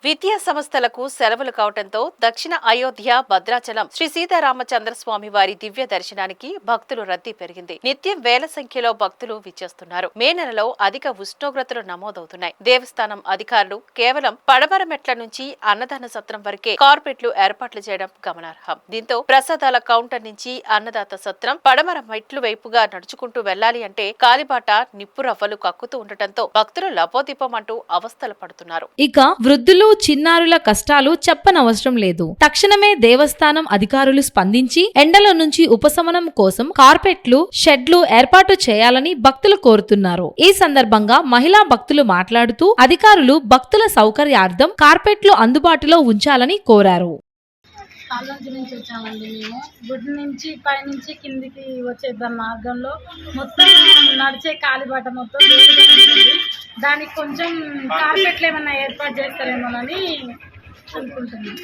విద్యా సంస్థలకు సెలవులు కావడంతో దక్షిణ అయోధ్య భద్రాచలం శ్రీ సీతారామచంద్రస్వామి వారి దివ్య దర్శనానికి భక్తులు రద్దీ పెరిగింది. నిత్యం వేల సంఖ్యలో భక్తులు విచ్చేస్తున్నారు. మే నెలలో అధిక ఉష్ణోగ్రతలు నమోదవుతున్నాయి. దేవస్థానం అధికారులు కేవలం పడమర మెట్ల నుంచి అన్నదాన సత్రం వరకే కార్పెట్లు ఏర్పాట్లు చేయడం గమనార్హం. దీంతో ప్రసాదాల కౌంటర్ నుంచి అన్నదాత సత్రం పడమర మెట్లు వైపుగా నడుచుకుంటూ వెళ్లాలి అంటే కాలిబాట నిప్పురవ్వలు కక్కుతూ ఉండటంతో భక్తులు లపోదీపమంటూ అవస్థలు పడుతున్నారు. ఇక వృద్ధులు చిన్నారుల కష్టాలు చెప్పనవసరం లేదు. తక్షణమే దేవస్థానం అధికారులు స్పందించి ఎండల నుంచి ఉపశమనం కోసం కార్పెట్లు, షెడ్లు ఏర్పాటు చేయాలని భక్తులు కోరుతున్నారు. ఈ సందర్భంగా మహిళా భక్తులు మాట్లాడుతూ అధికారులు భక్తుల సౌకర్యార్థం కార్పెట్లు అందుబాటులో ఉంచాలని కోరారు. కాళ్ళంచి నుంచి వచ్చామండి. మేము గుడి నుంచి పైనుంచి కిందికి వచ్చేద్దాం మార్గంలో మొత్తం నడిచే కాలిబాట మొత్తం వేడిగా ఉంటుంది. దానికి కొంచెం కార్పెట్లు ఏమన్నా ఏర్పాటు చేస్తారేమోనని అనుకుంటున్నాం.